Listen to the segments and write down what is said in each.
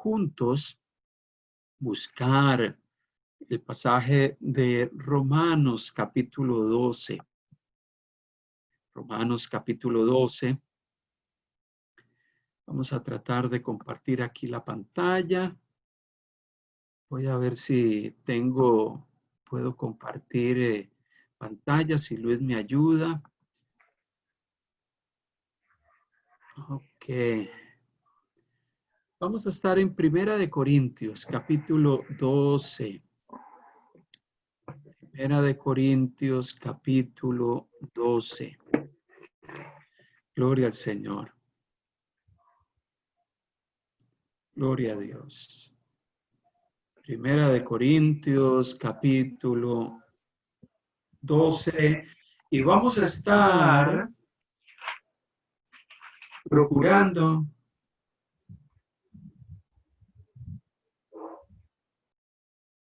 juntos buscar el pasaje de Romanos capítulo 12. Romanos capítulo 12. Vamos a tratar de compartir aquí la pantalla. Voy a ver si puedo compartir pantalla, si Luis me ayuda. Ok. Vamos a estar en Primera de Corintios, capítulo 12. Primera de Corintios, capítulo 12. Gloria al Señor. Gloria a Dios. Primera de Corintios, capítulo 12. Y vamos a estar procurando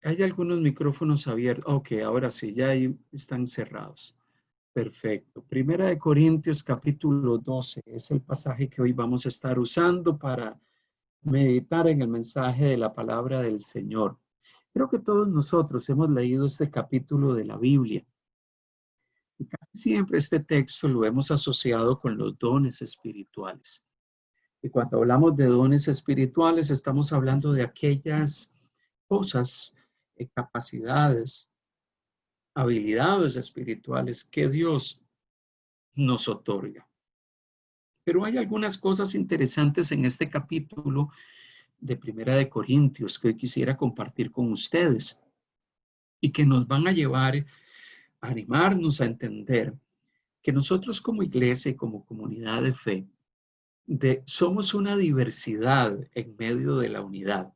hay algunos micrófonos abiertos. Ok, ahora sí, ya ahí están cerrados. Perfecto. Primera de Corintios capítulo 12 es el pasaje que hoy vamos a estar usando para meditar en el mensaje de la palabra del Señor. Creo que todos nosotros hemos leído este capítulo de la Biblia. Y casi siempre este texto lo hemos asociado con los dones espirituales. Y cuando hablamos de dones espirituales, estamos hablando de aquellas cosas, capacidades, habilidades espirituales que Dios nos otorga. Pero hay algunas cosas interesantes en este capítulo de Primera de Corintios que hoy quisiera compartir con ustedes y que nos van a llevar a animarnos a entender que nosotros como iglesia y como comunidad de fe somos una diversidad en medio de la unidad.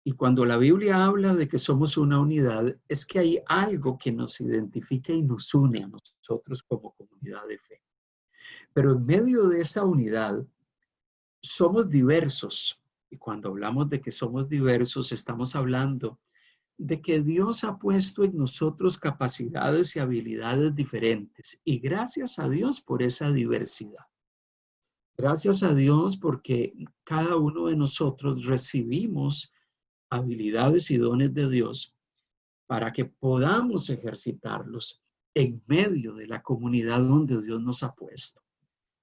Y cuando la Biblia habla de que somos una unidad, es que hay algo que nos identifica y nos une a nosotros como comunidad de fe. Pero en medio de esa unidad, somos diversos. Y cuando hablamos de que somos diversos, estamos hablando de que Dios ha puesto en nosotros capacidades y habilidades diferentes. Y gracias a Dios por esa diversidad. Gracias a Dios porque cada uno de nosotros recibimos habilidades y dones de Dios para que podamos ejercitarlos en medio de la comunidad donde Dios nos ha puesto,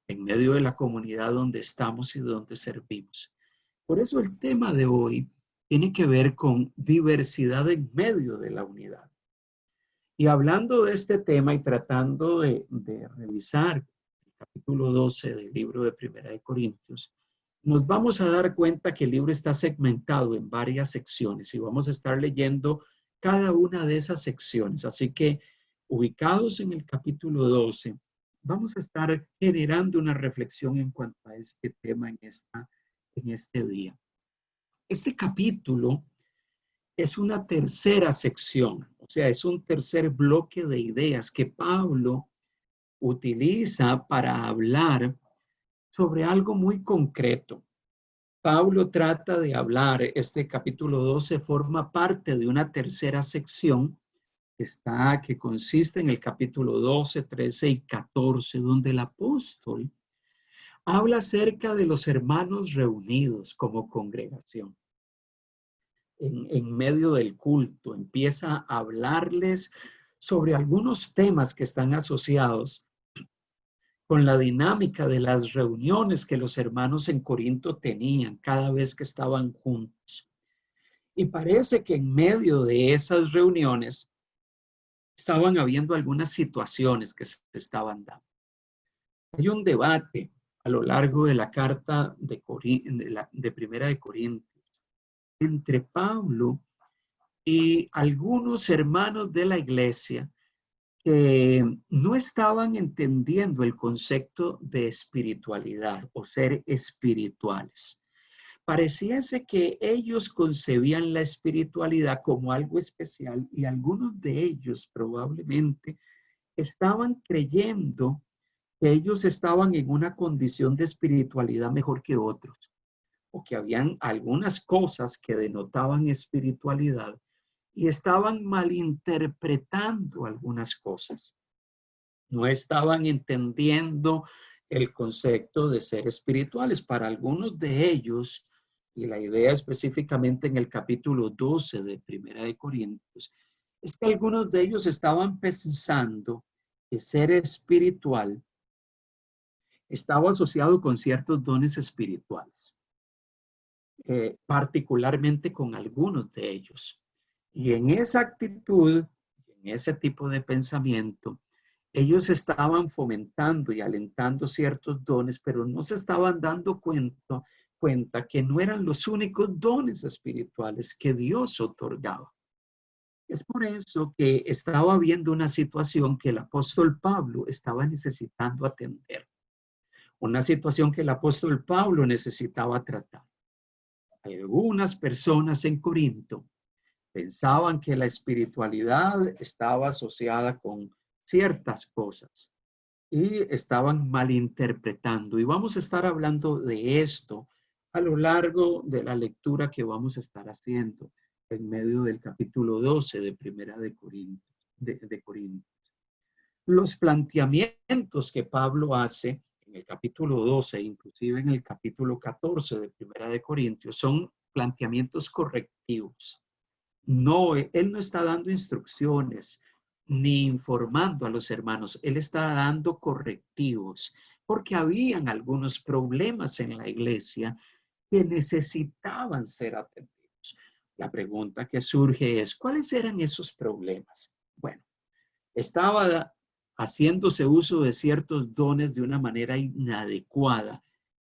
en medio de la comunidad donde estamos y donde servimos. Por eso el tema de hoy tiene que ver con diversidad en medio de la unidad. Y hablando de este tema y tratando de revisar el capítulo 12 del libro de Primera de Corintios, nos vamos a dar cuenta que el libro está segmentado en varias secciones y vamos a estar leyendo cada una de esas secciones. Así que ubicados en el capítulo 12, vamos a estar generando una reflexión en cuanto a este tema en este día. Este capítulo es una tercera sección, o sea, es un tercer bloque de ideas que Pablo utiliza para hablar sobre algo muy concreto. Pablo trata de hablar, este capítulo 12 forma parte de una tercera sección que consiste en el capítulo 12, 13 y 14, donde el apóstol habla acerca de los hermanos reunidos como congregación. En medio del culto, empieza a hablarles sobre algunos temas que están asociados con la dinámica de las reuniones que los hermanos en Corinto tenían cada vez que estaban juntos. Y parece que en medio de esas reuniones estaban habiendo algunas situaciones que se estaban dando. Hay un debate a lo largo de la carta de Primera de Corintios entre Pablo y algunos hermanos de la iglesia que no estaban entendiendo el concepto de espiritualidad o ser espirituales. Pareciese que ellos concebían la espiritualidad como algo especial y algunos de ellos probablemente estaban creyendo que ellos estaban en una condición de espiritualidad mejor que otros, o que habían algunas cosas que denotaban espiritualidad y estaban malinterpretando algunas cosas. No estaban entendiendo el concepto de ser espirituales. Para algunos de ellos, y la idea específicamente en el capítulo 12 de Primera de Corintios, es que algunos de ellos estaban pensando que ser espiritual estaba asociado con ciertos dones espirituales, particularmente con algunos de ellos. Y en esa actitud, en ese tipo de pensamiento, ellos estaban fomentando y alentando ciertos dones, pero no se estaban dando cuenta que no eran los únicos dones espirituales que Dios otorgaba. Es por eso que estaba viendo una situación que el apóstol Pablo estaba necesitando atender, una situación que el apóstol Pablo necesitaba tratar. Algunas personas en Corinto pensaban que la espiritualidad estaba asociada con ciertas cosas y estaban malinterpretando. Y vamos a estar hablando de esto a lo largo de la lectura que vamos a estar haciendo en medio del capítulo 12 de Primera de Corintios. Los planteamientos que Pablo hace en el capítulo 12, inclusive en el capítulo 14 de Primera de Corintios, son planteamientos correctivos. No, él no está dando instrucciones ni informando a los hermanos, él está dando correctivos, porque habían algunos problemas en la iglesia que necesitaban ser atendidos. La pregunta que surge es, ¿cuáles eran esos problemas? Bueno, estaba haciéndose uso de ciertos dones de una manera inadecuada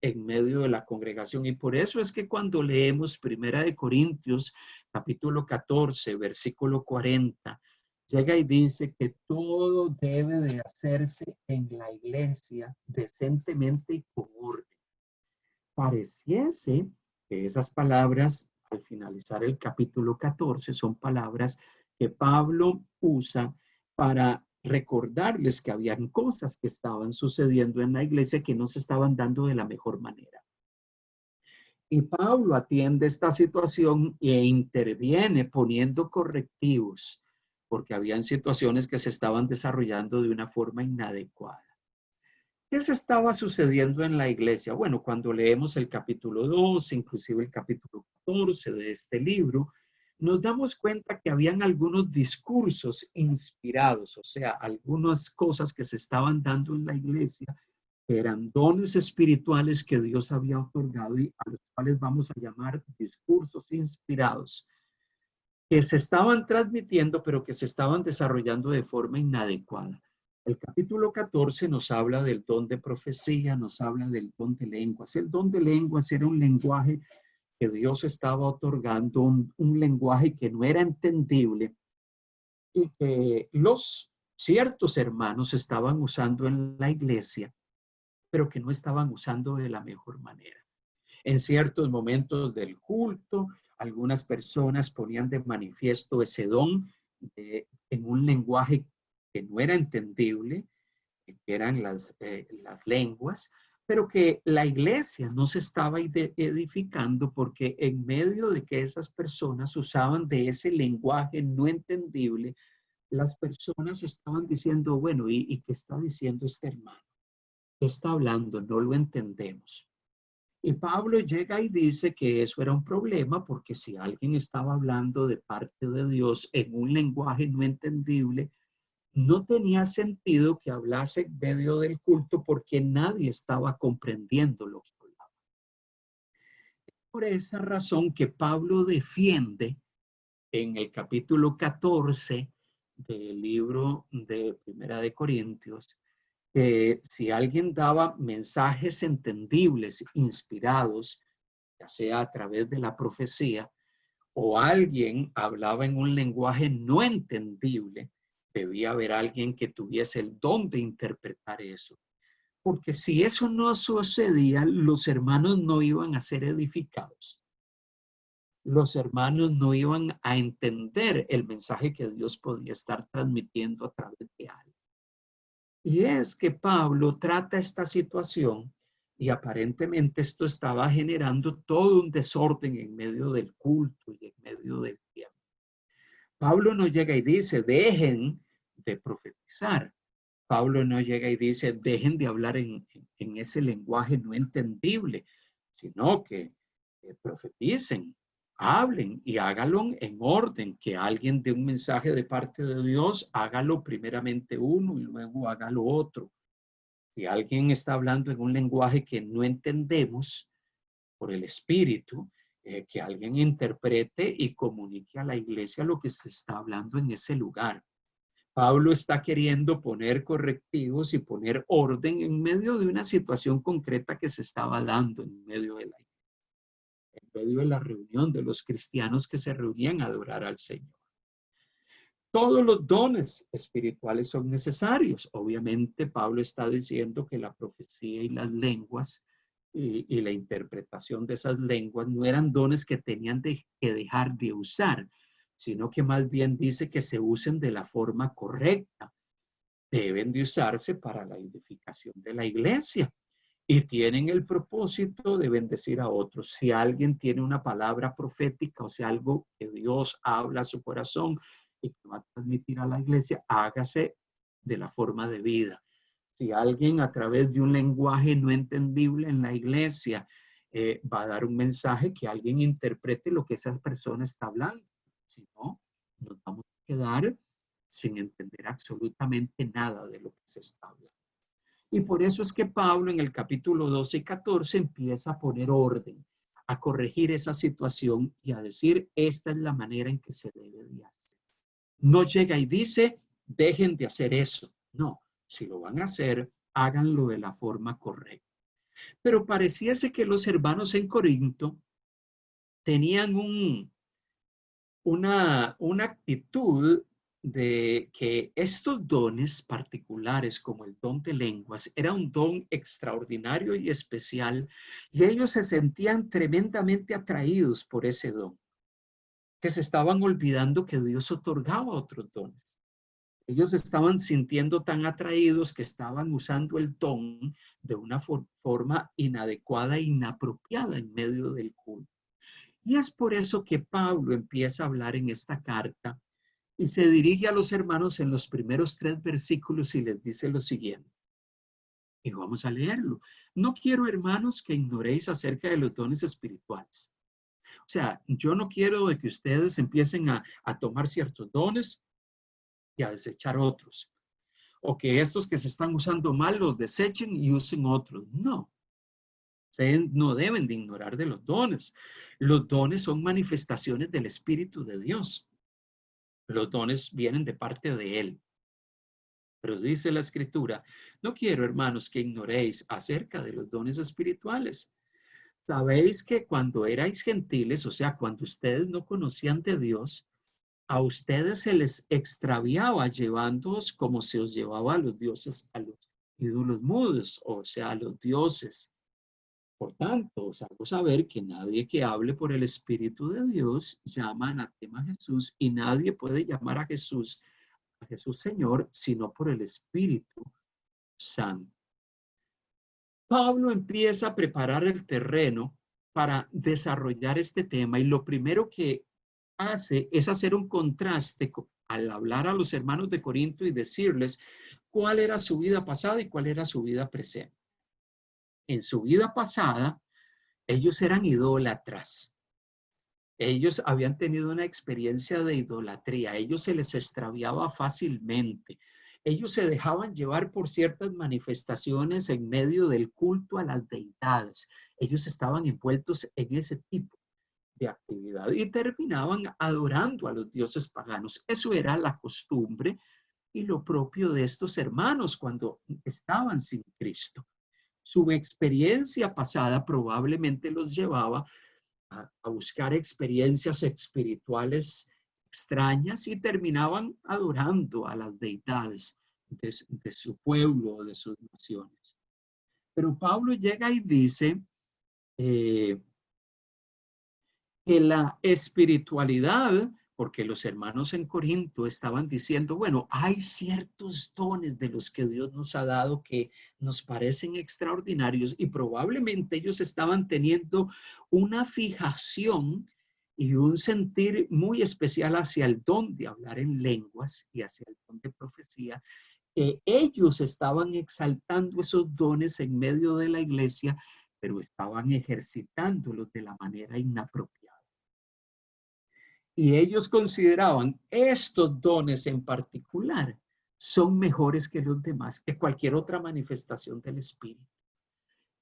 en medio de la congregación. Y por eso es que cuando leemos Primera de Corintios, capítulo 14, versículo 40, llega y dice que todo debe de hacerse en la iglesia decentemente y con orden. Pareciese que esas palabras, al finalizar el capítulo 14, son palabras que Pablo usa para recordarles que habían cosas que estaban sucediendo en la iglesia que no se estaban dando de la mejor manera. Y Pablo atiende esta situación e interviene poniendo correctivos, porque habían situaciones que se estaban desarrollando de una forma inadecuada. ¿Qué se estaba sucediendo en la iglesia? Bueno, cuando leemos el capítulo 2, inclusive el capítulo 14 de este libro, nos damos cuenta que habían algunos discursos inspirados, o sea, algunas cosas que se estaban dando en la iglesia, que eran dones espirituales que Dios había otorgado y a los cuales vamos a llamar discursos inspirados, que se estaban transmitiendo, pero que se estaban desarrollando de forma inadecuada. El capítulo 14 nos habla del don de profecía, nos habla del don de lenguas. El don de lenguas era un lenguaje que Dios estaba otorgando, un lenguaje que no era entendible y que los ciertos hermanos estaban usando en la iglesia, pero que no estaban usando de la mejor manera. En ciertos momentos del culto, algunas personas ponían de manifiesto ese don en un lenguaje que no era entendible, que eran las lenguas, pero que la iglesia no se estaba edificando porque en medio de que esas personas usaban de ese lenguaje no entendible, las personas estaban diciendo, bueno, ¿y qué está diciendo este hermano? ¿Qué está hablando? No lo entendemos. Y Pablo llega y dice que eso era un problema porque si alguien estaba hablando de parte de Dios en un lenguaje no entendible, no tenía sentido que hablase en medio del culto porque nadie estaba comprendiendo lo que hablaba. Por esa razón que Pablo defiende en el capítulo 14 del libro de Primera de Corintios, que si alguien daba mensajes entendibles, inspirados, ya sea a través de la profecía, o alguien hablaba en un lenguaje no entendible, debía haber alguien que tuviese el don de interpretar eso. Porque si eso no sucedía, los hermanos no iban a ser edificados. Los hermanos no iban a entender el mensaje que Dios podía estar transmitiendo a través de algo. Y es que Pablo trata esta situación y aparentemente esto estaba generando todo un desorden en medio del culto y en medio del tiempo. Pablo no llega y dice, dejen de profetizar. Pablo no llega y dice, dejen de hablar en ese lenguaje no entendible, sino que profeticen, hablen y hágalo en orden. Que alguien dé un mensaje de parte de Dios, hágalo primeramente uno y luego hágalo otro. Si alguien está hablando en un lenguaje que no entendemos por el Espíritu, que alguien interprete y comunique a la iglesia lo que se está hablando en ese lugar. Pablo está queriendo poner correctivos y poner orden en medio de una situación concreta que se estaba dando en medio de la reunión de los cristianos que se reunían a adorar al Señor. Todos los dones espirituales son necesarios. Obviamente, Pablo está diciendo que la profecía y las lenguas y la interpretación de esas lenguas no eran dones que tenían que dejar de usar, sino que más bien dice que se usen de la forma correcta. Deben de usarse para la edificación de la iglesia y tienen el propósito de bendecir a otros. Si alguien tiene una palabra profética, o sea, algo que Dios habla a su corazón y que va a transmitir a la iglesia, hágase de la forma de vida. Si alguien a través de un lenguaje no entendible en la iglesia va a dar un mensaje, que alguien interprete lo que esa persona está hablando. Si no, nos vamos a quedar sin entender absolutamente nada de lo que se está hablando. Y por eso es que Pablo en el capítulo 12 y 14 empieza a poner orden, a corregir esa situación y a decir, esta es la manera en que se debe de hacer. No llega y dice, dejen de hacer eso. No, si lo van a hacer, háganlo de la forma correcta. Pero pareciese que los hermanos en Corinto tenían una actitud de que estos dones particulares, como el don de lenguas, era un don extraordinario y especial, y ellos se sentían tremendamente atraídos por ese don, que se estaban olvidando que Dios otorgaba otros dones. Ellos estaban sintiendo tan atraídos que estaban usando el don de una forma inadecuada e inapropiada en medio del culto. Y es por eso que Pablo empieza a hablar en esta carta y se dirige a los hermanos en los primeros 3 versículos y les dice lo siguiente. Y vamos a leerlo. No quiero, hermanos, que ignoréis acerca de los dones espirituales. O sea, yo no quiero de que ustedes empiecen a tomar ciertos dones y a desechar otros. O que estos que se están usando mal los desechen y usen otros. No. Ustedes no deben de ignorar de los dones. Los dones son manifestaciones del Espíritu de Dios. Los dones vienen de parte de Él. Pero dice la Escritura, no quiero, hermanos, que ignoréis acerca de los dones espirituales. Sabéis que cuando erais gentiles, o sea, cuando ustedes no conocían de Dios, a ustedes se les extraviaba llevándoos como se os llevaba a los dioses, a los ídolos mudos, o sea, a los dioses. Por tanto, os hago saber que nadie que hable por el Espíritu de Dios llama anatema a Jesús, y nadie puede llamar a Jesús Señor, sino por el Espíritu Santo. Pablo empieza a preparar el terreno para desarrollar este tema, y lo primero que hace es hacer un contraste al hablar a los hermanos de Corinto y decirles cuál era su vida pasada y cuál era su vida presente. En su vida pasada, ellos eran idólatras. Ellos habían tenido una experiencia de idolatría. Ellos se les extraviaba fácilmente. Ellos se dejaban llevar por ciertas manifestaciones en medio del culto a las deidades. Ellos estaban envueltos en ese tipo de actividad y terminaban adorando a los dioses paganos. Eso era la costumbre y lo propio de estos hermanos cuando estaban sin Cristo. Su experiencia pasada probablemente los llevaba a buscar experiencias espirituales extrañas y terminaban adorando a las deidades de su pueblo o de sus naciones. Pero Pablo llega y dice que la espiritualidad, porque los hermanos en Corinto estaban diciendo, bueno, hay ciertos dones de los que Dios nos ha dado que nos parecen extraordinarios, y probablemente ellos estaban teniendo una fijación y un sentir muy especial hacia el don de hablar en lenguas y hacia el don de profecía, que ellos estaban exaltando esos dones en medio de la iglesia, pero estaban ejercitándolos de la manera inapropiada. Y ellos consideraban estos dones en particular son mejores que los demás, que cualquier otra manifestación del Espíritu.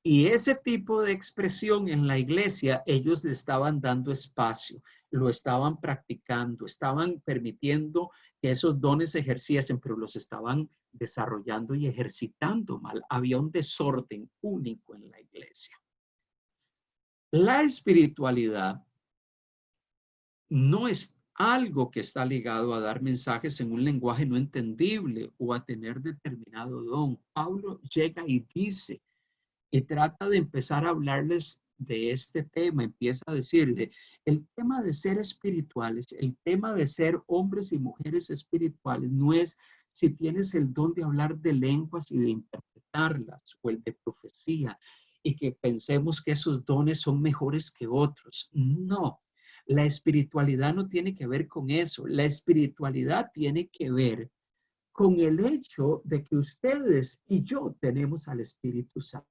Y ese tipo de expresión en la iglesia, ellos le estaban dando espacio, lo estaban practicando, estaban permitiendo que esos dones se ejerciesen, pero los estaban desarrollando y ejercitando mal. Había un desorden único en la iglesia. La espiritualidad no es algo que está ligado a dar mensajes en un lenguaje no entendible o a tener determinado don. Pablo llega y dice, y trata de empezar a hablarles de este tema, empieza a decirle, el tema de ser espirituales, el tema de ser hombres y mujeres espirituales no es si tienes el don de hablar de lenguas y de interpretarlas o el de profecía y que pensemos que esos dones son mejores que otros. No, la espiritualidad no tiene que ver con eso. La espiritualidad tiene que ver con el hecho de que ustedes y yo tenemos al Espíritu Santo.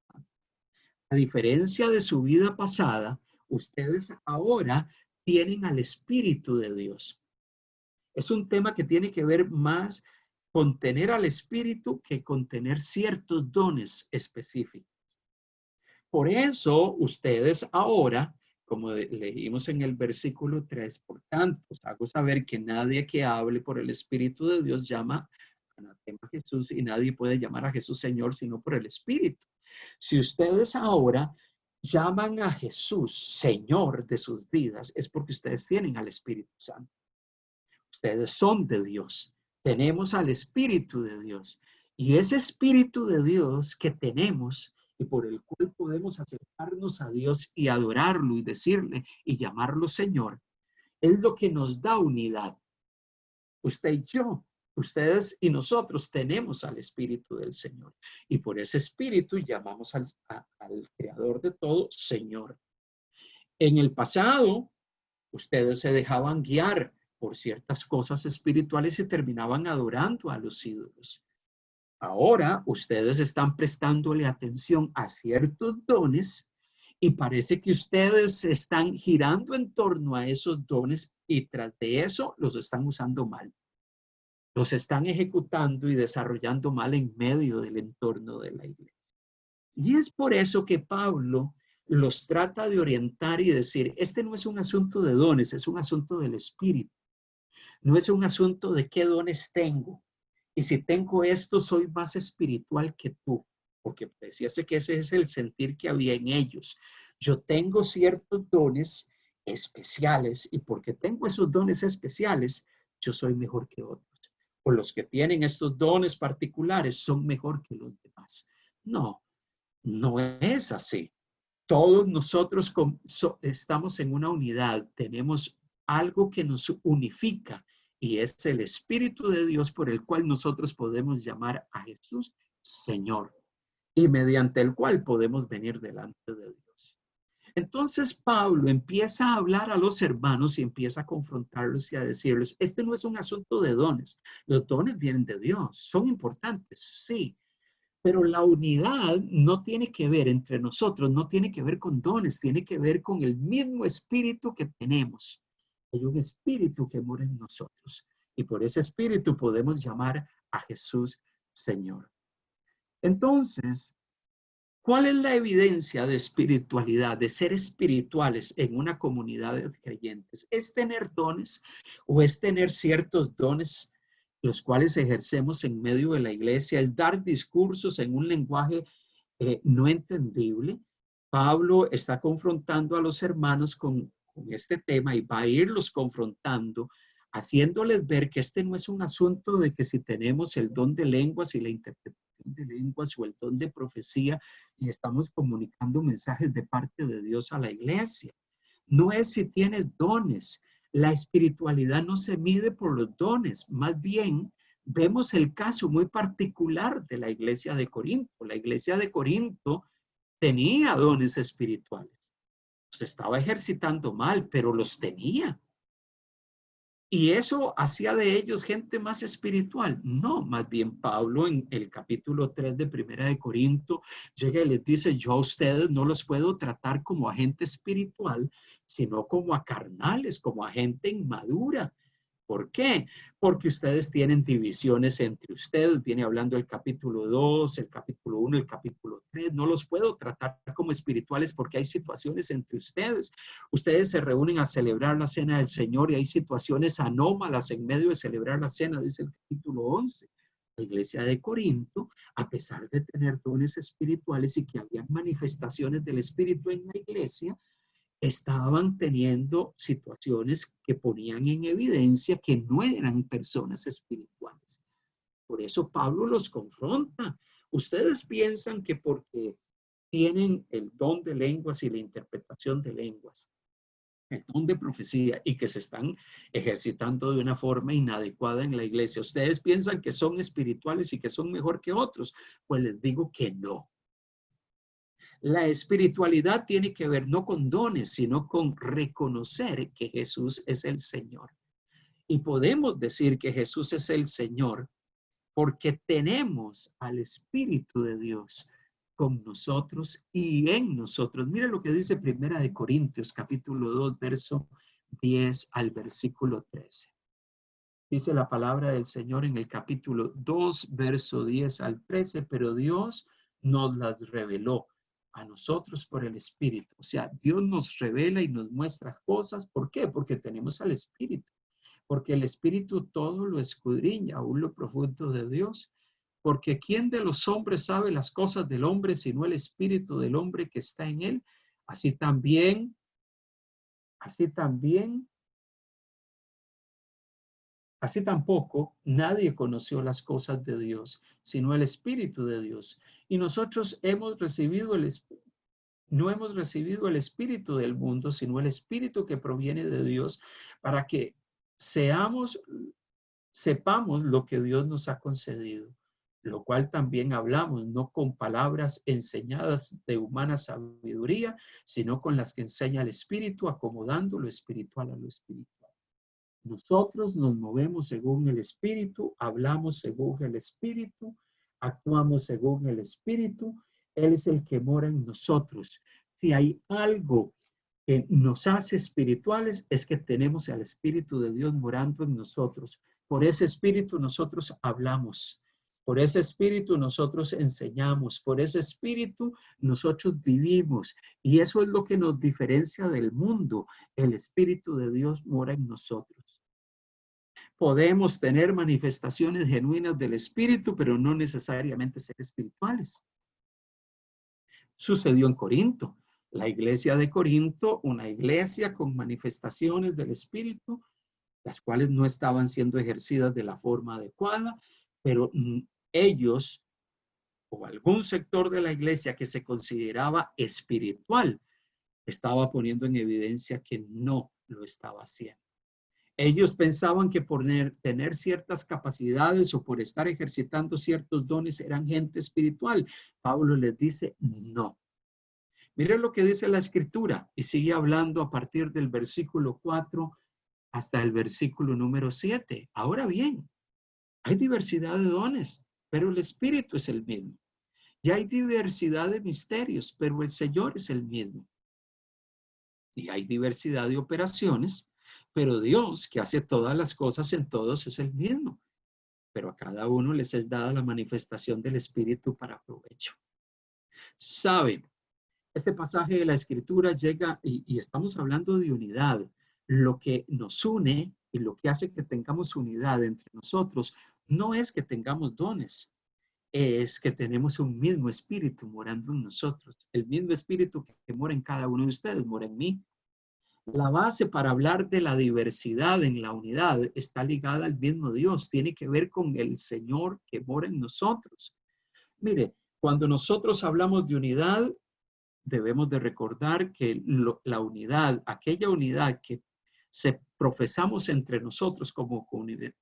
A diferencia de su vida pasada, ustedes ahora tienen al Espíritu de Dios. Es un tema que tiene que ver más con tener al Espíritu que con tener ciertos dones específicos. Por eso ustedes ahora, como leímos en el versículo 3, por tanto, os hago saber que nadie que hable por el Espíritu de Dios llama anatema a Jesús y nadie puede llamar a Jesús Señor sino por el Espíritu. Si ustedes ahora llaman a Jesús Señor de sus vidas, es porque ustedes tienen al Espíritu Santo. Ustedes son de Dios. Tenemos al Espíritu de Dios. Y ese Espíritu de Dios que tenemos y por el cual podemos acercarnos a Dios y adorarlo y decirle y llamarlo Señor, es lo que nos da unidad. Usted y yo, ustedes y nosotros tenemos al Espíritu del Señor. Y por ese Espíritu llamamos al Creador de todo Señor. En el pasado, ustedes se dejaban guiar por ciertas cosas espirituales y terminaban adorando a los ídolos. Ahora ustedes están prestándole atención a ciertos dones y parece que ustedes están girando en torno a esos dones y tras de eso los están usando mal. Los están ejecutando y desarrollando mal en medio del entorno de la iglesia. Y es por eso que Pablo los trata de orientar y decir, este no es un asunto de dones, es un asunto del Espíritu. No es un asunto de qué dones tengo. Y si tengo esto, soy más espiritual que tú. Porque decíase que ese es el sentir que había en ellos. Yo tengo ciertos dones especiales y porque tengo esos dones especiales, yo soy mejor que otros. O los que tienen estos dones particulares son mejor que los demás. No, no es así. Todos nosotros estamos en una unidad, tenemos algo que nos unifica y es el Espíritu de Dios por el cual nosotros podemos llamar a Jesús Señor y mediante el cual podemos venir delante de Dios. Entonces Pablo empieza a hablar a los hermanos y empieza a confrontarlos y a decirles, este no es un asunto de dones, los dones vienen de Dios, son importantes, sí, pero la unidad no tiene que ver entre nosotros, no tiene que ver con dones, tiene que ver con el mismo espíritu que tenemos. Hay un espíritu que mora en nosotros y por ese espíritu podemos llamar a Jesús Señor. Entonces, ¿cuál es la evidencia de espiritualidad, de ser espirituales en una comunidad de creyentes? ¿Es tener dones o es tener ciertos dones los cuales ejercemos en medio de la iglesia? ¿Es dar discursos en un lenguaje no entendible? Pablo está confrontando a los hermanos con este tema y va a irlos confrontando, haciéndoles ver que este no es un asunto de que si tenemos el don de lenguas y la interpretación de lenguas o el don de profecía y estamos comunicando mensajes de parte de Dios a la iglesia. No es si tienes dones. La espiritualidad no se mide por los dones. Más bien, vemos el caso muy particular de la iglesia de Corinto. La iglesia de Corinto tenía dones espirituales. Se estaba ejercitando mal, pero los tenía. Y eso hacía de ellos gente más espiritual. No, más bien Pablo en el capítulo 3 de Primera de Corinto llega y les dice, yo a ustedes no los puedo tratar como a gente espiritual, sino como a carnales, como a gente inmadura. ¿Por qué? Porque ustedes tienen divisiones entre ustedes. Viene hablando el capítulo 2, el capítulo 1, el capítulo 3. No los puedo tratar como espirituales porque hay situaciones entre ustedes. Ustedes se reúnen a celebrar la cena del Señor y hay situaciones anómalas en medio de celebrar la cena, dice el capítulo 11. La iglesia de Corinto, a pesar de tener dones espirituales y que habían manifestaciones del Espíritu en la iglesia, estaban teniendo situaciones que ponían en evidencia que no eran personas espirituales. Por eso Pablo los confronta. Ustedes piensan que porque tienen el don de lenguas y la interpretación de lenguas, el don de profecía y que se están ejercitando de una forma inadecuada en la iglesia, ustedes piensan que son espirituales y que son mejor que otros. Pues les digo que no. La espiritualidad tiene que ver no con dones, sino con reconocer que Jesús es el Señor. Y podemos decir que Jesús es el Señor porque tenemos al Espíritu de Dios con nosotros y en nosotros. Mira lo que dice Primera de Corintios, capítulo 2, verso 10 al versículo 13. Dice la palabra del Señor en el capítulo 2, verso 10 al 13, pero Dios nos las reveló a nosotros por el Espíritu. O sea, Dios nos revela y nos muestra cosas. ¿Por qué? Porque tenemos al Espíritu. Porque el Espíritu todo lo escudriña, aún lo profundo de Dios. Porque ¿quién de los hombres sabe las cosas del hombre sino el Espíritu del hombre que está en él? Así también, así también Así tampoco nadie conoció las cosas de Dios, sino el Espíritu de Dios. Y nosotros no hemos recibido el Espíritu del mundo, sino el Espíritu que proviene de Dios, para que sepamos lo que Dios nos ha concedido, lo cual también hablamos, no con palabras enseñadas de humana sabiduría, sino con las que enseña el Espíritu, acomodando lo espiritual a lo espiritual. Nosotros nos movemos según el Espíritu, hablamos según el Espíritu, actuamos según el Espíritu. Él es el que mora en nosotros. Si hay algo que nos hace espirituales, es que tenemos al Espíritu de Dios morando en nosotros. Por ese Espíritu nosotros hablamos. Por ese Espíritu nosotros enseñamos. Por ese Espíritu nosotros vivimos. Y eso es lo que nos diferencia del mundo. El Espíritu de Dios mora en nosotros. Podemos tener manifestaciones genuinas del Espíritu, pero no necesariamente ser espirituales. Sucedió en Corinto. La iglesia de Corinto, una iglesia con manifestaciones del Espíritu, las cuales no estaban siendo ejercidas de la forma adecuada, pero ellos o algún sector de la iglesia que se consideraba espiritual estaba poniendo en evidencia que no lo estaba haciendo. Ellos pensaban que por tener ciertas capacidades o por estar ejercitando ciertos dones eran gente espiritual. Pablo les dice, no. Miren lo que dice la escritura y sigue hablando a partir del versículo 4 hasta el versículo número 7. Ahora bien, hay diversidad de dones, pero el Espíritu es el mismo. Y hay diversidad de misterios, pero el Señor es el mismo. Y hay diversidad de operaciones, pero Dios, que hace todas las cosas en todos, es el mismo. Pero a cada uno les es dada la manifestación del Espíritu para provecho. Saben, este pasaje de la Escritura llega y estamos hablando de unidad. Lo que nos une y lo que hace que tengamos unidad entre nosotros no es que tengamos dones, es que tenemos un mismo espíritu morando en nosotros. El mismo espíritu que mora en cada uno de ustedes, mora en mí. La base para hablar de la diversidad en la unidad está ligada al mismo Dios. Tiene que ver con el Señor que mora en nosotros. Mire, cuando nosotros hablamos de unidad, debemos de recordar que la unidad, aquella unidad que se profesamos entre nosotros como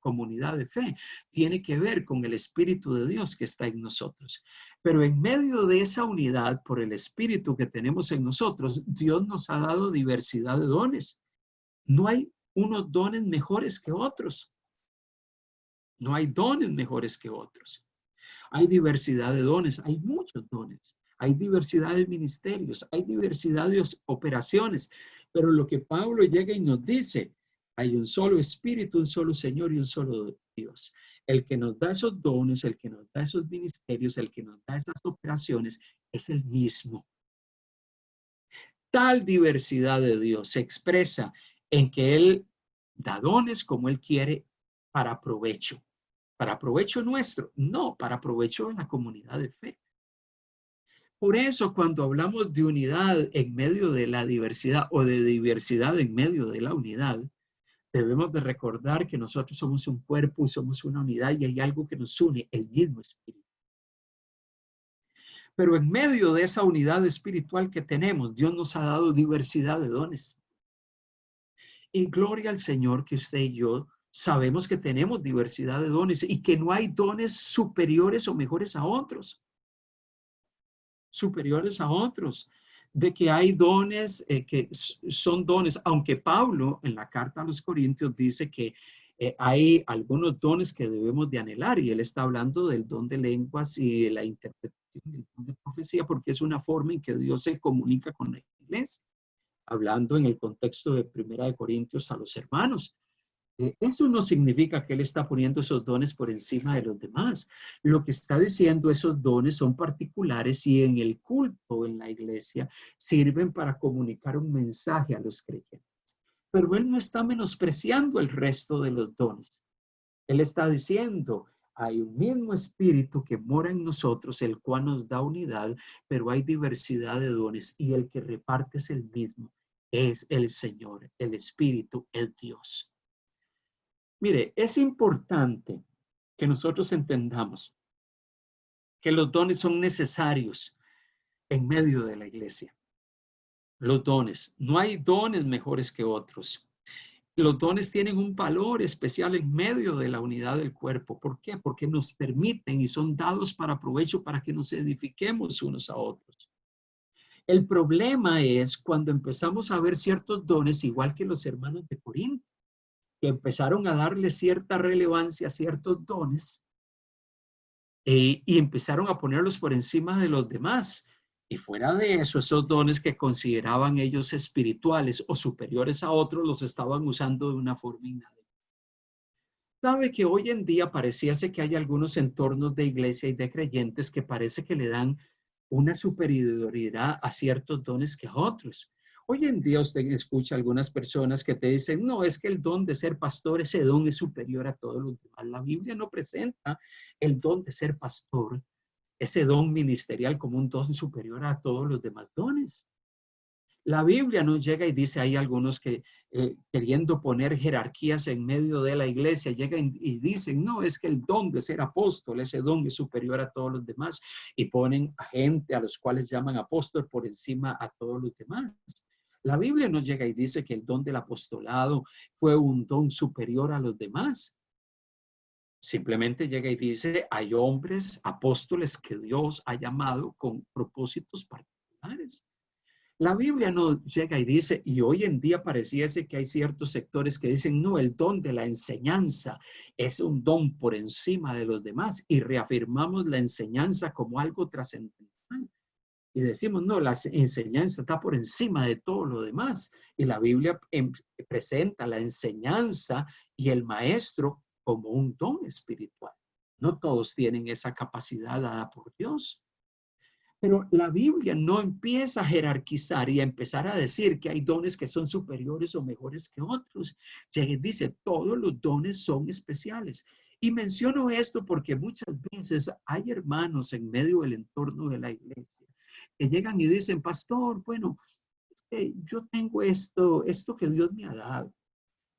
comunidad de fe, tiene que ver con el Espíritu de Dios que está en nosotros. Pero en medio de esa unidad, por el Espíritu que tenemos en nosotros, Dios nos ha dado diversidad de dones. No hay unos dones mejores que otros. No hay dones mejores que otros. Hay diversidad de dones, hay muchos dones. Hay diversidad de ministerios, hay diversidad de operaciones. Pero lo que Pablo llega y nos dice, hay un solo Espíritu, un solo Señor y un solo Dios. El que nos da esos dones, el que nos da esos ministerios, el que nos da esas operaciones, es el mismo. Tal diversidad de Dios se expresa en que Él da dones como Él quiere para provecho. ¿Para provecho nuestro? No, para provecho de la comunidad de fe. Por eso, cuando hablamos de unidad en medio de la diversidad o de diversidad en medio de la unidad, debemos de recordar que nosotros somos un cuerpo y somos una unidad y hay algo que nos une, el mismo espíritu. Pero en medio de esa unidad espiritual que tenemos, Dios nos ha dado diversidad de dones. Y gloria al Señor que usted y yo sabemos que tenemos diversidad de dones y que no hay dones superiores o mejores a otros. Superiores a otros. De que hay dones que son dones, aunque Pablo en la carta a los Corintios dice que hay algunos dones que debemos de anhelar y él está hablando del don de lenguas y de la interpretación del don de profecía porque es una forma en que Dios se comunica con la iglesia, hablando en el contexto de Primera de Corintios a los hermanos. Eso no significa que él está poniendo esos dones por encima de los demás. Lo que está diciendo, esos dones son particulares y en el culto, en la iglesia, sirven para comunicar un mensaje a los creyentes. Pero él no está menospreciando el resto de los dones. Él está diciendo, hay un mismo espíritu que mora en nosotros, el cual nos da unidad, pero hay diversidad de dones y el que reparte es el mismo. Es el Señor, el Espíritu, el Dios. Mire, es importante que nosotros entendamos que los dones son necesarios en medio de la iglesia. Los dones, no hay dones mejores que otros. Los dones tienen un valor especial en medio de la unidad del cuerpo. ¿Por qué? Porque nos permiten y son dados para provecho para que nos edifiquemos unos a otros. El problema es cuando empezamos a ver ciertos dones, igual que los hermanos de Corinto, que empezaron a darle cierta relevancia a ciertos dones y empezaron a ponerlos por encima de los demás. Y fuera de eso, esos dones que consideraban ellos espirituales o superiores a otros, los estaban usando de una forma inadecuada. Sabe que hoy en día pareciese que hay algunos entornos de iglesia y de creyentes que parece que le dan una superioridad a ciertos dones que a otros. Hoy en día usted escucha algunas personas que te dicen, no, es que el don de ser pastor, ese don es superior a todos los demás. La Biblia no presenta el don de ser pastor, ese don ministerial como un don superior a todos los demás dones. La Biblia nos llega y dice, hay algunos que queriendo poner jerarquías en medio de la iglesia, llegan y dicen, no, es que el don de ser apóstol, ese don es superior a todos los demás, y ponen a gente a los cuales llaman apóstol por encima a todos los demás. La Biblia nos llega y dice que el don del apostolado fue un don superior a los demás. Simplemente llega y dice, hay hombres, apóstoles que Dios ha llamado con propósitos particulares. La Biblia no llega y dice, y hoy en día pareciese que hay ciertos sectores que dicen, no, el don de la enseñanza es un don por encima de los demás y reafirmamos la enseñanza como algo trascendental. Y decimos, no, la enseñanza está por encima de todo lo demás. Y la Biblia presenta la enseñanza y el maestro como un don espiritual. No todos tienen esa capacidad dada por Dios. Pero la Biblia no empieza a jerarquizar y a empezar a decir que hay dones que son superiores o mejores que otros. Dice, todos los dones son especiales. Y menciono esto porque muchas veces hay hermanos en medio del entorno de la iglesia que llegan y dicen, pastor, bueno, es que yo tengo esto que Dios me ha dado,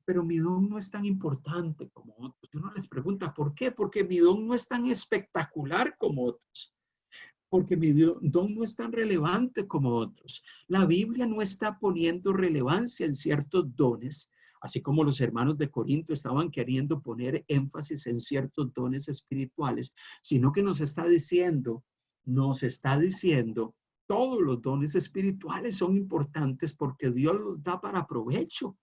pero mi don no es tan importante como otros. Y uno les pregunta, ¿por qué? Porque mi don no es tan espectacular como otros. Porque mi don no es tan relevante como otros. La Biblia no está poniendo relevancia en ciertos dones, así como los hermanos de Corinto estaban queriendo poner énfasis en ciertos dones espirituales, sino que nos está diciendo, todos los dones espirituales son importantes porque Dios los da para provecho.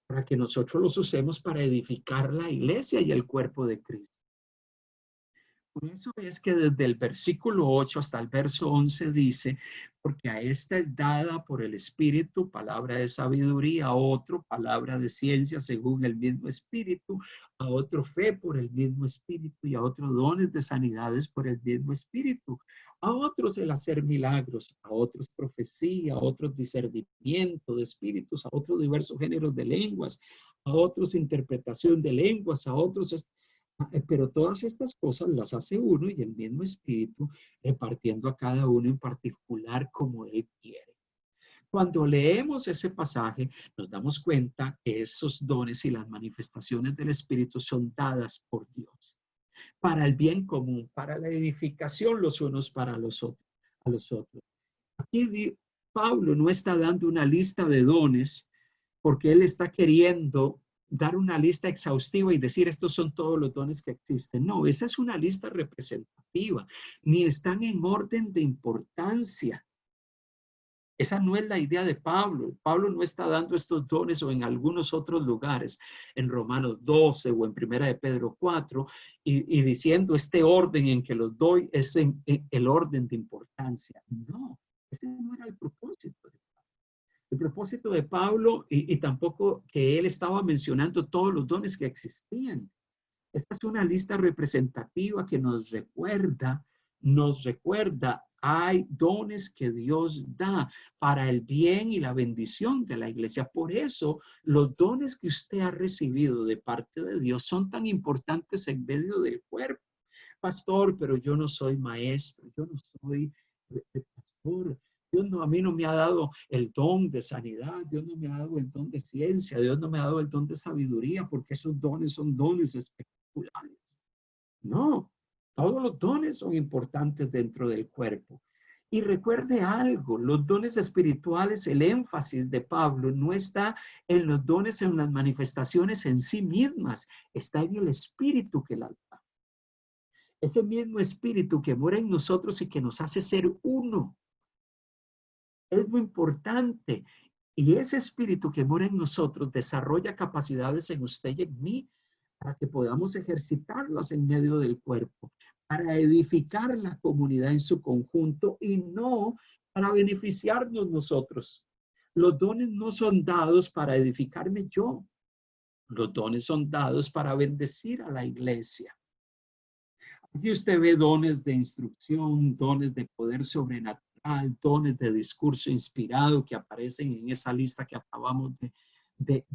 para que nosotros los usemos para edificar la iglesia y el cuerpo de Cristo. Por eso es que desde el versículo 8 hasta el verso 11 dice, porque a esta es dada por el Espíritu palabra de sabiduría, a otro palabra de ciencia según el mismo Espíritu, a otro fe por el mismo Espíritu y a otro dones de sanidades por el mismo Espíritu, a otros el hacer milagros, a otros profecía, a otros discernimiento de espíritus, a otros diversos géneros de lenguas, a otros interpretación de lenguas, a otros pero todas estas cosas las hace uno y el mismo Espíritu, repartiendo a cada uno en particular como Él quiere. Cuando leemos ese pasaje, nos damos cuenta que esos dones y las manifestaciones del Espíritu son dadas por Dios para el bien común, para la edificación los unos para los otros, a los otros. Aquí Pablo no está dando una lista de dones porque él está queriendo dar una lista exhaustiva y decir estos son todos los dones que existen. No, esa es una lista representativa, ni están en orden de importancia. Esa no es la idea de Pablo. Pablo no está dando estos dones o en algunos otros lugares, en Romanos 12 o en Primera de Pedro 4, y diciendo este orden en que los doy es en el orden de importancia. No, ese no era el propósito. El propósito de Pablo y tampoco que él estaba mencionando todos los dones que existían. Esta es una lista representativa que nos recuerda, hay dones que Dios da para el bien y la bendición de la iglesia. Por eso, los dones que usted ha recibido de parte de Dios son tan importantes en medio del cuerpo. Pastor, pero yo no soy maestro, yo no soy pastor. Dios no, a mí no me ha dado el don de sanidad, Dios no me ha dado el don de ciencia, Dios no me ha dado el don de sabiduría, porque esos dones son dones espectaculares. No, todos los dones son importantes dentro del cuerpo. Y recuerde algo, los dones espirituales, el énfasis de Pablo no está en los dones, en las manifestaciones en sí mismas, está en el espíritu que las da. Ese mismo espíritu que mora en nosotros y que nos hace ser uno. Es muy importante. Y ese espíritu que mora en nosotros desarrolla capacidades en usted y en mí para que podamos ejercitarlas en medio del cuerpo, para edificar la comunidad en su conjunto y no para beneficiarnos nosotros. Los dones no son dados para edificarme yo. Los dones son dados para bendecir a la iglesia. Aquí usted ve dones de instrucción, dones de poder sobrenatural, dones de discurso inspirado que aparecen en esa lista que acabamos de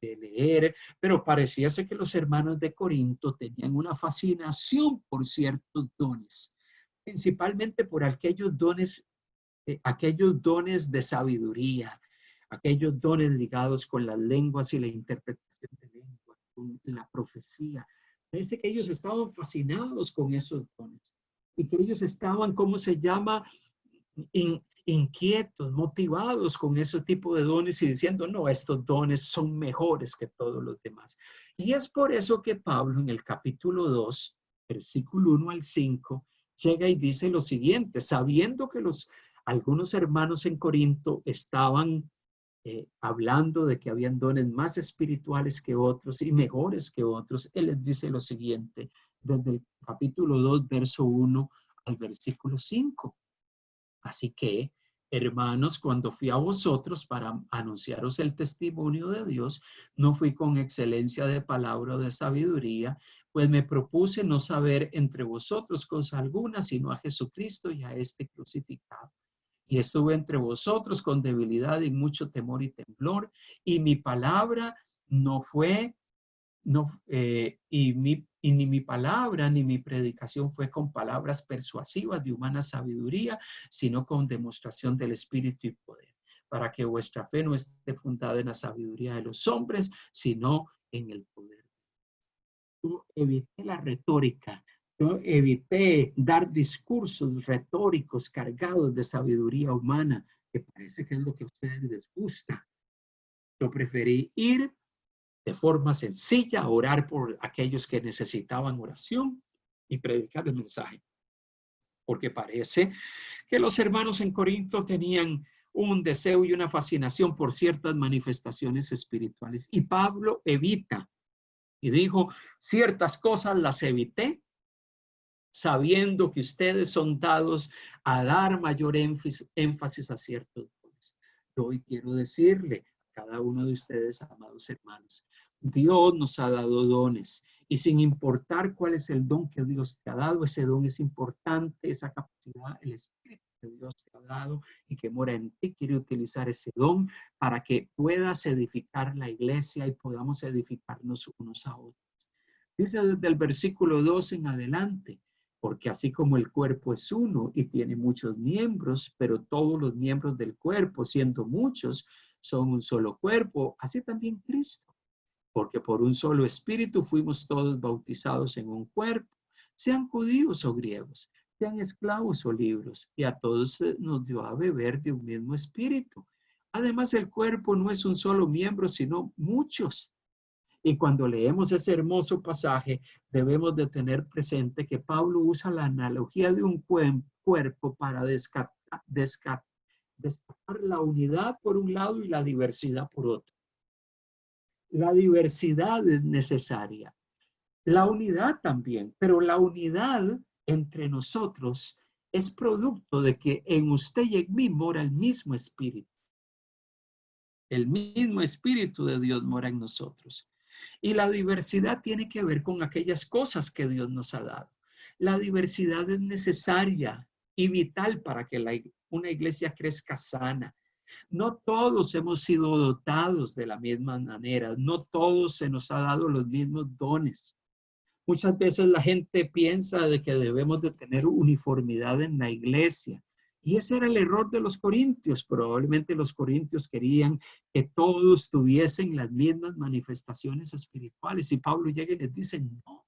leer, pero parecíase que los hermanos de Corinto tenían una fascinación por ciertos dones, principalmente por aquellos dones de sabiduría, aquellos dones ligados con las lenguas y la interpretación de lenguas, con la profecía. Parece que ellos estaban fascinados con esos dones y que ellos estaban, ¿cómo se llama? Inquietos, motivados con ese tipo de dones y diciendo, no, estos dones son mejores que todos los demás. Y es por eso que Pablo en el capítulo 2, versículo 1 al 5, llega y dice lo siguiente, sabiendo que algunos hermanos en Corinto estaban hablando de que habían dones más espirituales que otros y mejores que otros, él les dice lo siguiente, desde el capítulo 2, verso 1 al versículo 5. Así que, hermanos, cuando fui a vosotros para anunciaros el testimonio de Dios, no fui con excelencia de palabra o de sabiduría, pues me propuse no saber entre vosotros cosa alguna, sino a Jesucristo y a este crucificado. Y estuve entre vosotros con debilidad y mucho temor y temblor, y mi palabra no fue, y ni mi palabra ni mi predicación fue con palabras persuasivas de humana sabiduría, sino con demostración del Espíritu y poder, para que vuestra fe no esté fundada en la sabiduría de los hombres, sino en el poder. Yo evité la retórica. Yo evité dar discursos retóricos cargados de sabiduría humana, que parece que es lo que a ustedes les gusta. Yo preferí ir de forma sencilla a orar por aquellos que necesitaban oración y predicar el mensaje. Porque parece que los hermanos en Corinto tenían un deseo y una fascinación por ciertas manifestaciones espirituales. Y Pablo evita, y dijo, ciertas cosas las evité, sabiendo que ustedes son dados a dar mayor énfasis a ciertos dones. Yo hoy quiero decirle a cada uno de ustedes, amados hermanos, Dios nos ha dado dones y sin importar cuál es el don que Dios te ha dado, ese don es importante, esa capacidad, el Espíritu que Dios te ha dado y que mora en ti, quiere utilizar ese don para que puedas edificar la iglesia y podamos edificarnos unos a otros. Dice desde el versículo 2 en adelante, porque así como el cuerpo es uno y tiene muchos miembros, pero todos los miembros del cuerpo, siendo muchos, son un solo cuerpo, así también Cristo. Porque por un solo espíritu fuimos todos bautizados en un cuerpo, sean judíos o griegos, sean esclavos o libres, y a todos nos dio a beber de un mismo espíritu. Además, el cuerpo no es un solo miembro, sino muchos. Y cuando leemos ese hermoso pasaje, debemos de tener presente que Pablo usa la analogía de un cuerpo para destacar la unidad por un lado y la diversidad por otro. La diversidad es necesaria, la unidad también, pero la unidad entre nosotros es producto de que en usted y en mí mora el mismo espíritu. El mismo espíritu de Dios mora en nosotros. Y la diversidad tiene que ver con aquellas cosas que Dios nos ha dado. La diversidad es necesaria y vital para que una iglesia crezca sana. No todos hemos sido dotados de la misma manera. No todos se nos ha dado los mismos dones. Muchas veces la gente piensa de que debemos de tener uniformidad en la iglesia. Y ese era el error de los corintios. Probablemente los corintios querían que todos tuviesen las mismas manifestaciones espirituales. Y Pablo llega y les dice, no,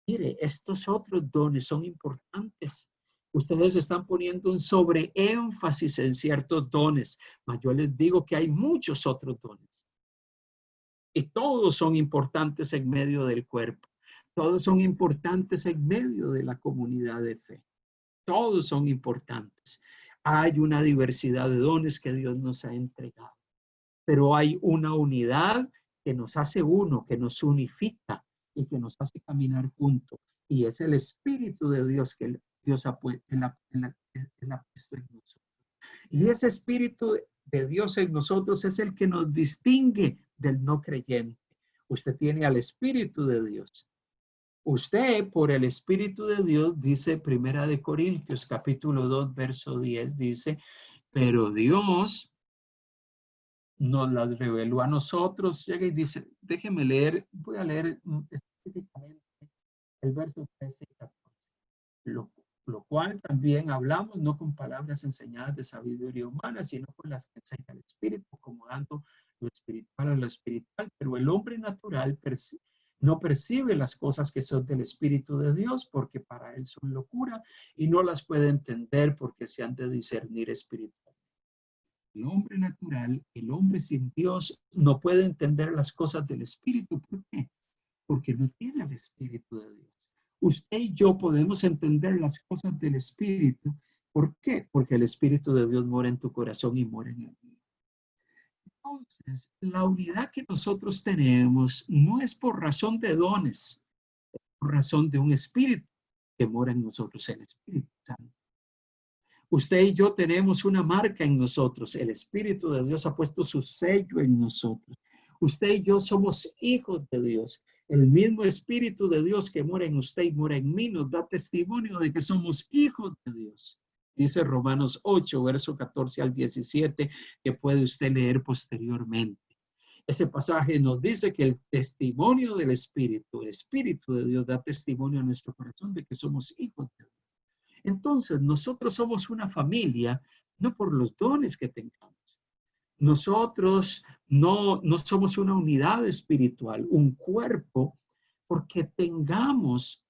mire, estos otros dones son importantes. Ustedes están poniendo un sobreénfasis en ciertos dones, mas yo les digo que hay muchos otros dones. Y todos son importantes en medio del cuerpo. Todos son importantes en medio de la comunidad de fe. Todos son importantes. Hay una diversidad de dones que Dios nos ha entregado, pero hay una unidad que nos hace uno, que nos unifica y que nos hace caminar juntos. Y es el Espíritu de Dios que Dios ha puesto en nosotros. Y ese Espíritu de Dios en nosotros es el que nos distingue del no creyente. Usted tiene al Espíritu de Dios. Usted, por el Espíritu de Dios, dice Primera de Corintios, capítulo 2, verso 10, dice, pero Dios nos las reveló a nosotros. Llega y dice, déjeme leer, voy a leer específicamente el verso 13 y 14. Lo cual también hablamos, no con palabras enseñadas de sabiduría humana, sino con las que enseña el Espíritu, acomodando lo espiritual a lo espiritual. Pero el hombre natural no percibe las cosas que son del Espíritu de Dios, porque para él son locura y no las puede entender porque se han de discernir espiritual. El hombre natural, el hombre sin Dios, no puede entender las cosas del Espíritu. ¿Por qué? Porque no tiene el Espíritu de Dios. Usted y yo podemos entender las cosas del Espíritu. ¿Por qué? Porque el Espíritu de Dios mora en tu corazón y mora en el mío. Entonces, la unidad que nosotros tenemos no es por razón de dones, es por razón de un Espíritu que mora en nosotros, el Espíritu Santo. Usted y yo tenemos una marca en nosotros. El Espíritu de Dios ha puesto su sello en nosotros. Usted y yo somos hijos de Dios. El mismo Espíritu de Dios que mora en usted y mora en mí nos da testimonio de que somos hijos de Dios. Dice Romanos 8, verso 14 al 17, que puede usted leer posteriormente. Ese pasaje nos dice que el testimonio del Espíritu, el Espíritu de Dios da testimonio a nuestro corazón de que somos hijos de Dios. Entonces, nosotros somos una familia, no por los dones que tengamos. Nosotros no somos una unidad espiritual, un cuerpo, porque tengamos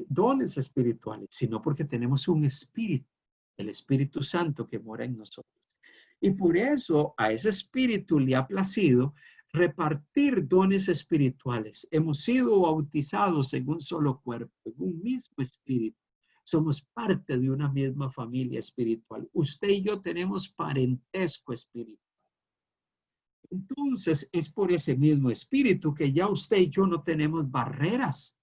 dones espirituales, sino porque tenemos un espíritu, el Espíritu Santo que mora en nosotros. Y por eso a ese espíritu le ha placido repartir dones espirituales. Hemos sido bautizados en un solo cuerpo, en un mismo espíritu, Somos parte de una misma familia espiritual. Usted y yo tenemos parentesco espiritual. Entonces, es por ese mismo espíritu que ya usted y yo no tenemos barreras,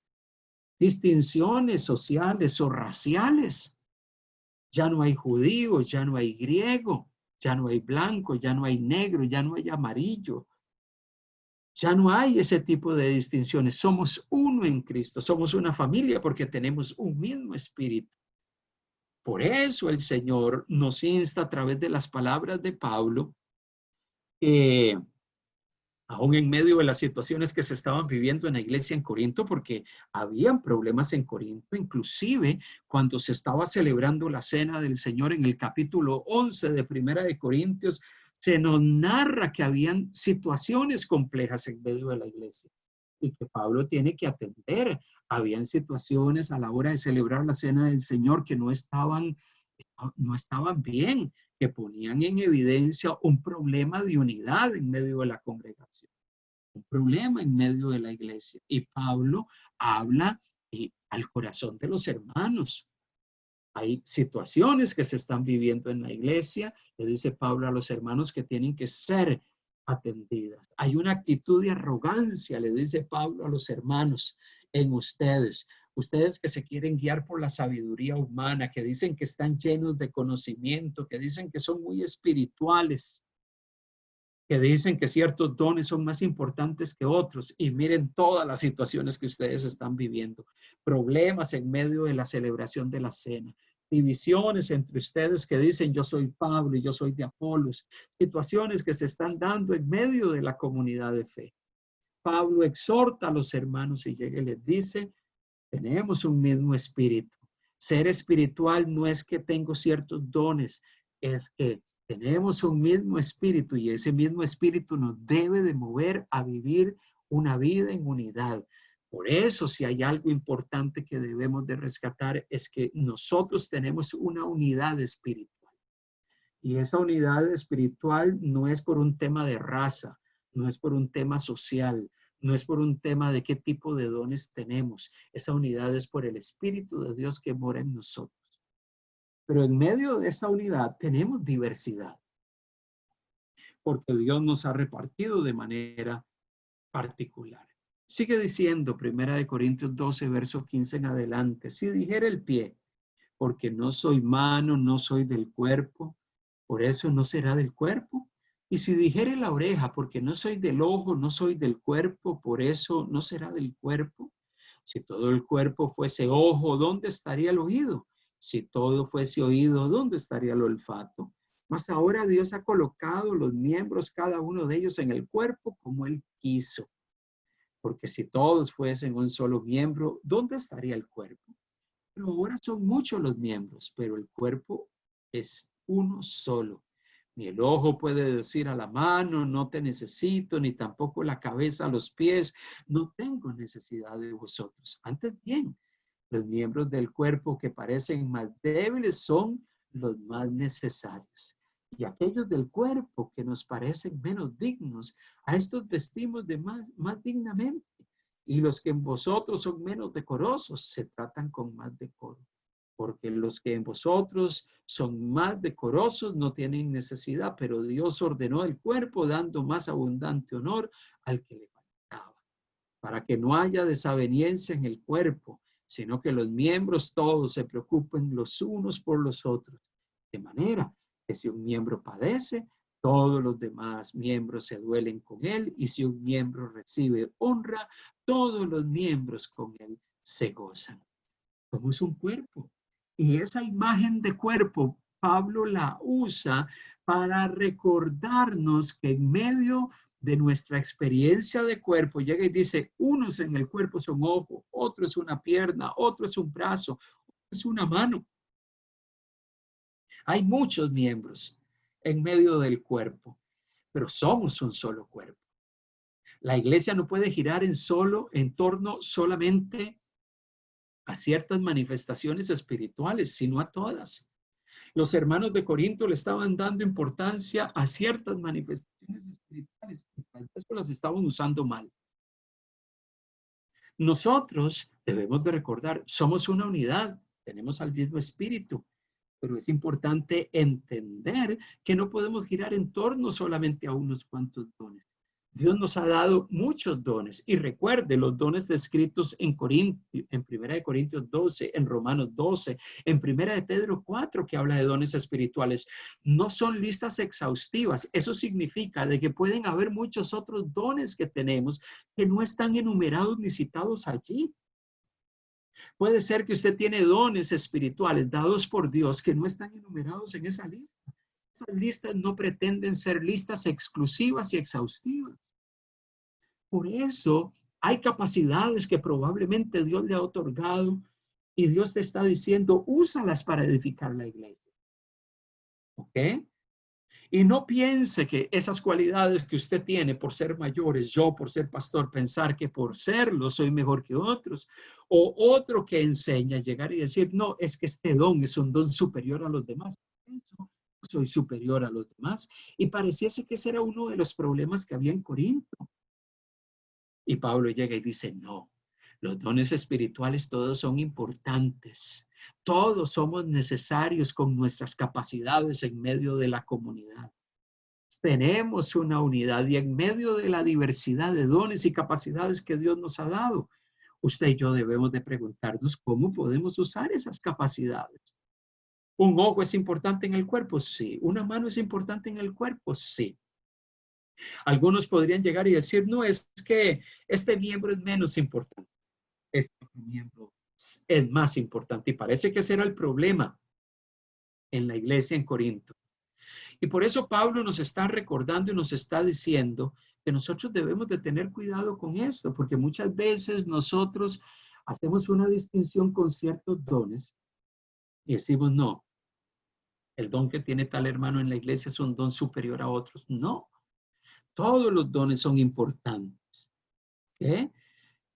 distinciones sociales o raciales. Ya no hay judío, ya no hay griego, ya no hay blanco, ya no hay negro, ya no hay amarillo. Ya no hay ese tipo de distinciones. Somos uno en Cristo. Somos una familia porque tenemos un mismo espíritu. Por eso el Señor nos insta a través de las palabras de Pablo, eh, aún en medio de las situaciones que se estaban viviendo en la iglesia en Corinto, porque habían problemas en Corinto, inclusive cuando se estaba celebrando la cena del Señor en el capítulo 11 de Primera de Corintios, se nos narra que habían situaciones complejas en medio de la iglesia y que Pablo tiene que atender. Habían situaciones a la hora de celebrar la cena del Señor que no estaban bien, que ponían en evidencia un problema de unidad en medio de la congregación, un problema en medio de la iglesia. Y Pablo habla al corazón de los hermanos. Hay situaciones que se están viviendo en la iglesia, le dice Pablo a los hermanos que tienen que ser atendidas. Hay una actitud de arrogancia, le dice Pablo a los hermanos, en ustedes. Ustedes que se quieren guiar por la sabiduría humana, que dicen que están llenos de conocimiento, que dicen que son muy espirituales, que dicen que ciertos dones son más importantes que otros, y miren todas las situaciones que ustedes están viviendo, problemas en medio de la celebración de la cena, divisiones entre ustedes que dicen yo soy Pablo y yo soy de Apolos, situaciones que se están dando en medio de la comunidad de fe. Pablo exhorta a los hermanos y llega y les dice, tenemos un mismo espíritu. Ser espiritual no es que tengo ciertos dones, es que tenemos un mismo espíritu y ese mismo espíritu nos debe de mover a vivir una vida en unidad. Por eso, si hay algo importante que debemos de rescatar, es que nosotros tenemos una unidad espiritual. Y esa unidad espiritual no es por un tema de raza, no es por un tema social, no es por un tema de qué tipo de dones tenemos. Esa unidad es por el Espíritu de Dios que mora en nosotros. Pero en medio de esa unidad tenemos diversidad, porque Dios nos ha repartido de manera particular. Sigue diciendo 1 Corintios 12, verso 15 en adelante, si dijera el pie, porque no soy mano, no soy del cuerpo, por eso no será del cuerpo. Y si dijere la oreja, porque no soy del ojo, no soy del cuerpo, por eso no será del cuerpo. Si todo el cuerpo fuese ojo, ¿dónde estaría el oído? Si todo fuese oído, ¿dónde estaría el olfato? Mas ahora Dios ha colocado los miembros, cada uno de ellos, en el cuerpo como Él quiso. Porque si todos fuesen un solo miembro, ¿dónde estaría el cuerpo? Pero ahora son muchos los miembros, pero el cuerpo es uno solo. Ni el ojo puede decir a la mano, no te necesito, ni tampoco la cabeza a los pies, no tengo necesidad de vosotros. Antes bien, los miembros del cuerpo que parecen más débiles son los más necesarios. Y aquellos del cuerpo que nos parecen menos dignos, a estos vestimos de más dignamente. Y los que en vosotros son menos decorosos se tratan con más decoro. Porque los que en vosotros son más decorosos no tienen necesidad, pero Dios ordenó el cuerpo dando más abundante honor al que le faltaba, para que no haya desaveniencia en el cuerpo, sino que los miembros todos se preocupen los unos por los otros. De manera que si un miembro padece, todos los demás miembros se duelen con él, y si un miembro recibe honra, todos los miembros con él se gozan. Somos un cuerpo. Y esa imagen de cuerpo, Pablo la usa para recordarnos que en medio de nuestra experiencia de cuerpo, llega y dice, unos en el cuerpo son ojo, otro es una pierna, otro es un brazo, otro es una mano. Hay muchos miembros en medio del cuerpo, pero somos un solo cuerpo. La iglesia no puede girar en torno solamente a ciertas manifestaciones espirituales, sino a todas. Los hermanos de Corinto le estaban dando importancia a ciertas manifestaciones espirituales y tal vez las estaban usando mal. Nosotros debemos de recordar, somos una unidad, tenemos al mismo espíritu, pero es importante entender que no podemos girar en torno solamente a unos cuantos dones. Dios nos ha dado muchos dones y recuerde los dones descritos en Corintios, en 1 Corintios 12, en Romanos 12, en 1 Pedro 4 que habla de dones espirituales. No son listas exhaustivas. Eso significa de que pueden haber muchos otros dones que tenemos que no están enumerados ni citados allí. Puede ser que usted tiene dones espirituales dados por Dios que no están enumerados en esa lista. Esas listas no pretenden ser listas exclusivas y exhaustivas. Por eso hay capacidades que probablemente Dios le ha otorgado y Dios te está diciendo, úsalas para edificar la iglesia. ¿Ok? Y no piense que esas cualidades que usted tiene por ser mayores, yo por ser pastor, pensar que por serlo soy mejor que otros, o otro que enseña, llegar y decir, no, es que este don es un don superior a los demás. Eso, soy superior a los demás. Y pareciese que ese era uno de los problemas que había en Corinto. Y Pablo llega y dice, no, los dones espirituales todos son importantes. Todos somos necesarios con nuestras capacidades en medio de la comunidad. Tenemos una unidad y en medio de la diversidad de dones y capacidades que Dios nos ha dado, usted y yo debemos de preguntarnos cómo podemos usar esas capacidades. ¿Un ojo es importante en el cuerpo? Sí. ¿Una mano es importante en el cuerpo? Sí. Algunos podrían llegar y decir, no, es que este miembro es menos importante. Este miembro es más importante. Y parece que ese era el problema en la iglesia en Corinto. Y por eso Pablo nos está recordando y nos está diciendo que nosotros debemos de tener cuidado con esto, porque muchas veces nosotros hacemos una distinción con ciertos dones y decimos, no, el don que tiene tal hermano en la iglesia es un don superior a otros. No, todos los dones son importantes. ¿Ok?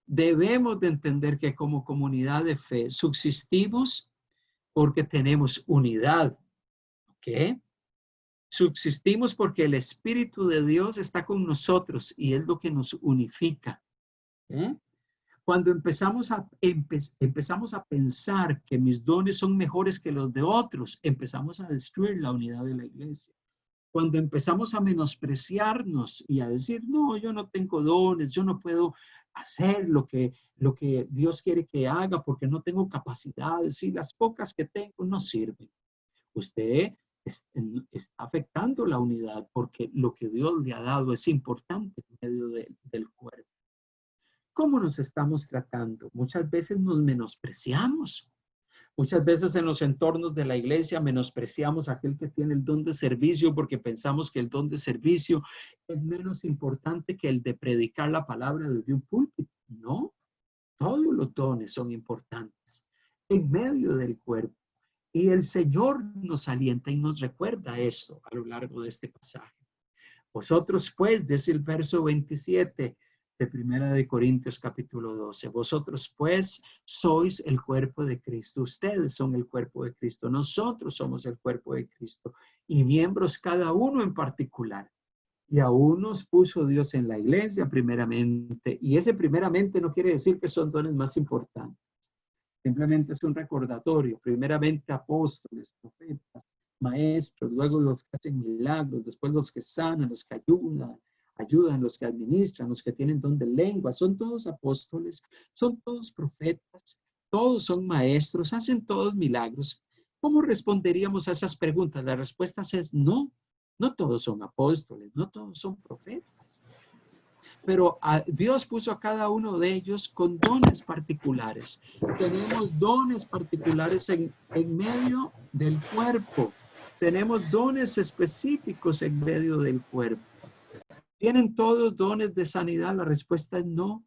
Debemos de entender que como comunidad de fe subsistimos porque tenemos unidad. ¿Ok? Subsistimos porque el Espíritu de Dios está con nosotros y es lo que nos unifica. ¿Eh? Cuando empezamos a pensar que mis dones son mejores que los de otros, empezamos a destruir la unidad de la iglesia. Cuando empezamos a menospreciarnos y a decir, no, yo no tengo dones, yo no puedo hacer lo que Dios quiere que haga porque no tengo capacidades y las pocas que tengo no sirven. Usted está afectando la unidad porque lo que Dios le ha dado es importante en medio del cuerpo. ¿Cómo nos estamos tratando? Muchas veces nos menospreciamos. Muchas veces en los entornos de la iglesia menospreciamos a aquel que tiene el don de servicio porque pensamos que el don de servicio es menos importante que el de predicar la palabra desde un púlpito. No, todos los dones son importantes en medio del cuerpo. Y el Señor nos alienta y nos recuerda esto a lo largo de este pasaje. Vosotros pues, dice el verso 27 de 1 Corintios capítulo 12, vosotros pues sois el cuerpo de Cristo, ustedes son el cuerpo de Cristo, nosotros somos el cuerpo de Cristo y miembros cada uno en particular. Y a unos puso Dios en la iglesia primeramente, y ese primeramente no quiere decir que son dones más importantes. Simplemente es un recordatorio, primeramente apóstoles, profetas, maestros, luego los que hacen milagros, después los que sanan, los que ayudan, los que administran, los que tienen don de lengua, son todos apóstoles, son todos profetas, todos son maestros, hacen todos milagros. ¿Cómo responderíamos a esas preguntas? La respuesta es no, no todos son apóstoles, no todos son profetas. Pero Dios puso a cada uno de ellos con dones particulares. Tenemos dones particulares en medio del cuerpo. Tenemos dones específicos en medio del cuerpo. ¿Tienen todos dones de sanidad? La respuesta es no.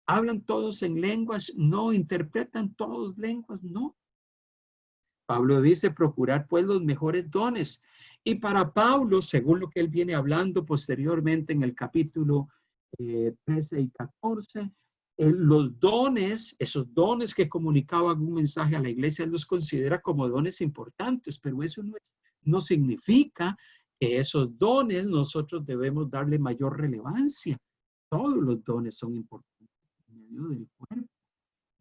¿Hablan todos en lenguas? No. ¿Interpretan todos lenguas? No. Pablo dice procurar pues los mejores dones. Y para Pablo, según lo que él viene hablando posteriormente en el capítulo 13 y 14, los dones, esos dones que comunicaban un mensaje a la iglesia, él los considera como dones importantes, pero eso no significa que esos dones nosotros debemos darle mayor relevancia. Todos los dones son importantes en medio del cuerpo.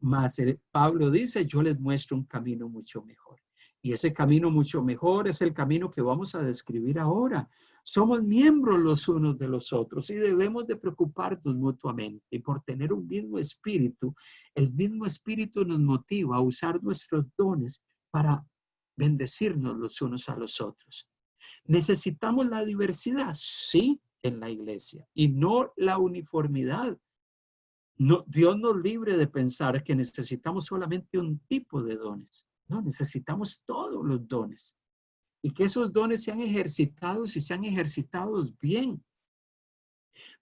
Mas Pablo dice, yo les muestro un camino mucho mejor. Y ese camino mucho mejor es el camino que vamos a describir ahora. Somos miembros los unos de los otros y debemos de preocuparnos mutuamente. Y por tener un mismo espíritu, el mismo espíritu nos motiva a usar nuestros dones para bendecirnos los unos a los otros. ¿Necesitamos la diversidad? Sí, en la iglesia, y no la uniformidad. No, Dios nos libre de pensar que necesitamos solamente un tipo de dones. No, necesitamos todos los dones. Y que esos dones sean ejercitados y sean ejercitados bien.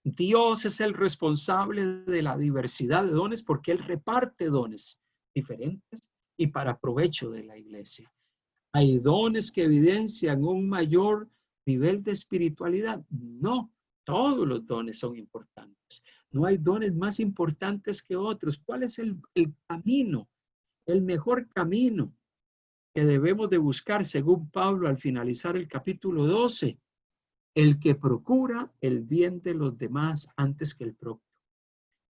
Dios es el responsable de la diversidad de dones porque Él reparte dones diferentes y para provecho de la iglesia. ¿Hay dones que evidencian un mayor nivel de espiritualidad? No, todos los dones son importantes. No hay dones más importantes que otros. ¿Cuál es el camino, el mejor camino que debemos de buscar según Pablo al finalizar el capítulo 12? El que procura el bien de los demás antes que el propio.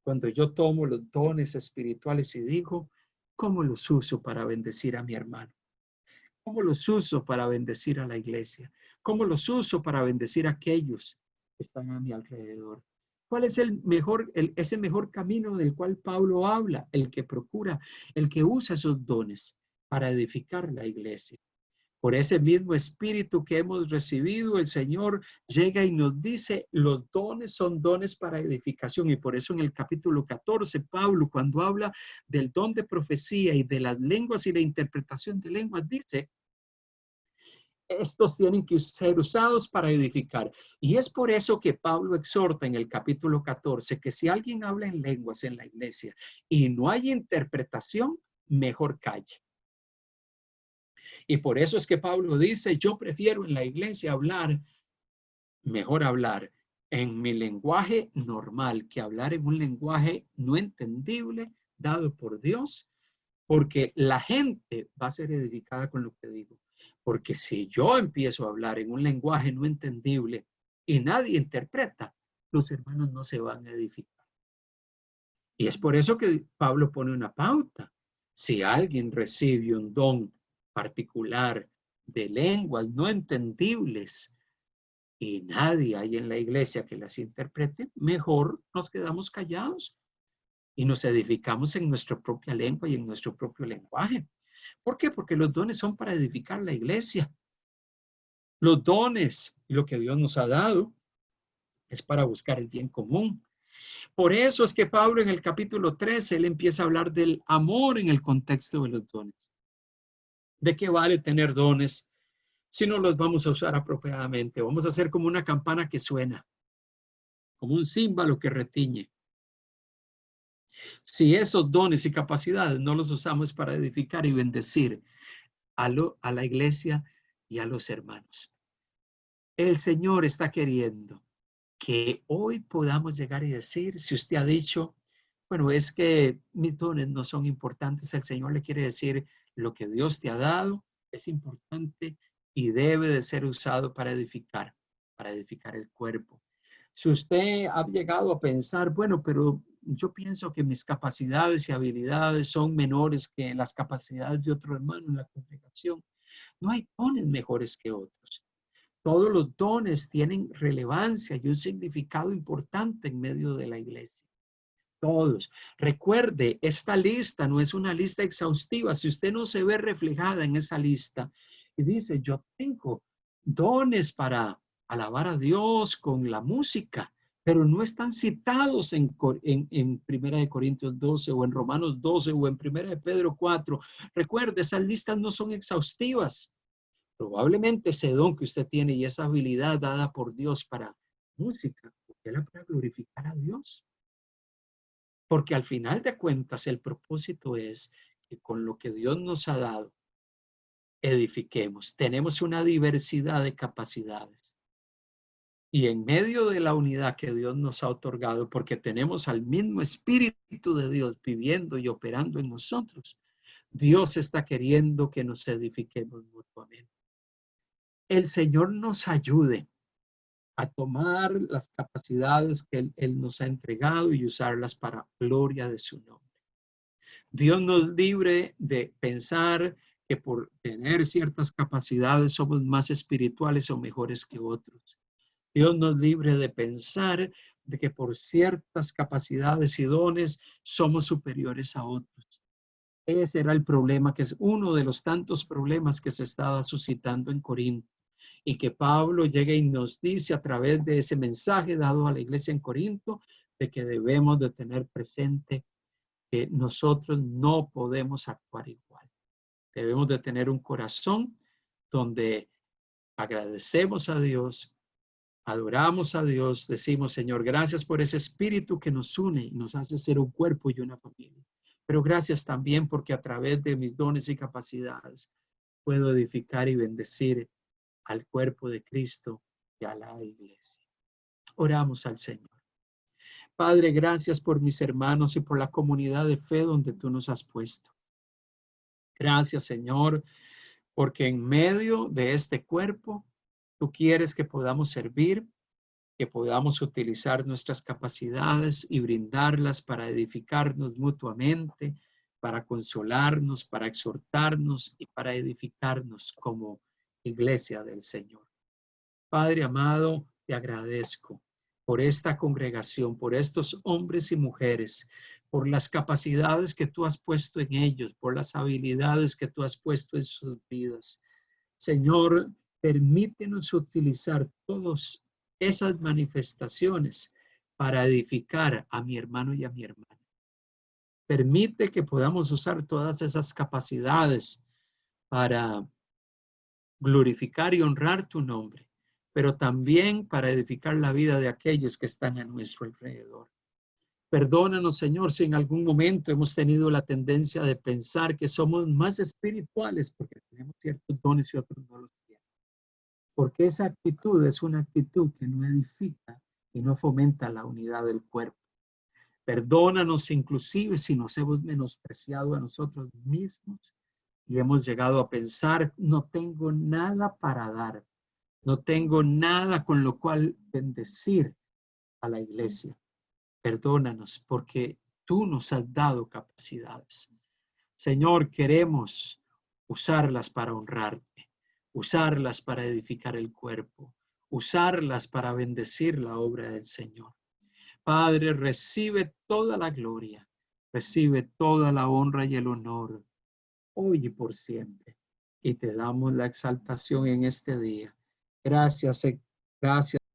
Cuando yo tomo los dones espirituales y digo, ¿cómo los uso para bendecir a mi hermano? ¿Cómo los uso para bendecir a la iglesia? ¿Cómo los uso para bendecir a aquellos que están a mi alrededor? ¿Cuál es ese mejor camino del cual Pablo habla? El que procura, el que usa esos dones para edificar la iglesia. Por ese mismo espíritu que hemos recibido, el Señor llega y nos dice, los dones son dones para edificación. Y por eso en el capítulo 14, Pablo, cuando habla del don de profecía y de las lenguas y la interpretación de lenguas, dice, estos tienen que ser usados para edificar. Y es por eso que Pablo exhorta en el capítulo 14 que si alguien habla en lenguas en la iglesia y no hay interpretación, mejor calle. Y por eso es que Pablo dice, yo prefiero en la iglesia mejor hablar en mi lenguaje normal que hablar en un lenguaje no entendible dado por Dios, porque la gente va a ser edificada con lo que digo. Porque si yo empiezo a hablar en un lenguaje no entendible y nadie interpreta, los hermanos no se van a edificar. Y es por eso que Pablo pone una pauta. Si alguien recibe un don particular de lenguas no entendibles y nadie hay en la iglesia que las interprete, mejor nos quedamos callados y nos edificamos en nuestra propia lengua y en nuestro propio lenguaje. ¿Por qué? Porque los dones son para edificar la iglesia. Los dones y lo que Dios nos ha dado es para buscar el bien común. Por eso es que Pablo en el capítulo 13, él empieza a hablar del amor en el contexto de los dones. ¿De qué vale tener dones si no los vamos a usar apropiadamente? Vamos a hacer como una campana que suena, como un címbalo que retiñe. Si esos dones y capacidades no los usamos para edificar y bendecir a la iglesia y a los hermanos. El Señor está queriendo que hoy podamos llegar y decir, si usted ha dicho, bueno, es que mis dones no son importantes, el Señor le quiere decir, lo que Dios te ha dado es importante y debe de ser usado para edificar el cuerpo. Si usted ha llegado a pensar, bueno, pero yo pienso que mis capacidades y habilidades son menores que las capacidades de otro hermano en la congregación, no hay dones mejores que otros. Todos los dones tienen relevancia y un significado importante en medio de la iglesia. Todos. Recuerde, esta lista no es una lista exhaustiva. Si usted no se ve reflejada en esa lista y dice, yo tengo dones para alabar a Dios con la música, pero no están citados en Primera de Corintios 12 o en Romanos 12 o en Primera de Pedro 4. Recuerde, esas listas no son exhaustivas. Probablemente ese don que usted tiene y esa habilidad dada por Dios para música, usted la puede glorificar a Dios. Porque al final de cuentas el propósito es que con lo que Dios nos ha dado, edifiquemos. Tenemos una diversidad de capacidades. Y en medio de la unidad que Dios nos ha otorgado, porque tenemos al mismo Espíritu de Dios viviendo y operando en nosotros, Dios está queriendo que nos edifiquemos mutuamente. El Señor nos ayude a tomar las capacidades que Él nos ha entregado y usarlas para gloria de su nombre. Dios nos libre de pensar que por tener ciertas capacidades somos más espirituales o mejores que otros. Dios nos libre de pensar de que por ciertas capacidades y dones somos superiores a otros. Ese era el problema, que es uno de los tantos problemas que se estaba suscitando en Corinto. Y que Pablo llega y nos dice a través de ese mensaje dado a la iglesia en Corinto, de que debemos de tener presente que nosotros no podemos actuar igual. Debemos de tener un corazón donde agradecemos a Dios, adoramos a Dios, decimos, Señor, gracias por ese espíritu que nos une y nos hace ser un cuerpo y una familia. Pero gracias también porque a través de mis dones y capacidades puedo edificar y bendecir al cuerpo de Cristo y a la iglesia. Oramos al Señor. Padre, gracias por mis hermanos y por la comunidad de fe donde tú nos has puesto. Gracias, Señor, porque en medio de este cuerpo, tú quieres que podamos servir, que podamos utilizar nuestras capacidades y brindarlas para edificarnos mutuamente, para consolarnos, para exhortarnos y para edificarnos como iglesia del Señor. Padre amado, te agradezco por esta congregación, por estos hombres y mujeres, por las capacidades que tú has puesto en ellos, por las habilidades que tú has puesto en sus vidas. Señor, permítenos utilizar todas esas manifestaciones para edificar a mi hermano y a mi hermana. Permite que podamos usar todas esas capacidades para glorificar y honrar tu nombre, pero también para edificar la vida de aquellos que están a nuestro alrededor. Perdónanos, Señor, si en algún momento hemos tenido la tendencia de pensar que somos más espirituales porque tenemos ciertos dones y otros no los tienen. Porque esa actitud es una actitud que no edifica y no fomenta la unidad del cuerpo. Perdónanos inclusive si nos hemos menospreciado a nosotros mismos y hemos llegado a pensar, no tengo nada para dar, no tengo nada con lo cual bendecir a la iglesia. Perdónanos porque tú nos has dado capacidades. Señor, queremos usarlas para honrarte, usarlas para edificar el cuerpo, usarlas para bendecir la obra del Señor. Padre, recibe toda la gloria, recibe toda la honra y el honor, hoy y por siempre. Y te damos la exaltación en este día. Gracias, gracias.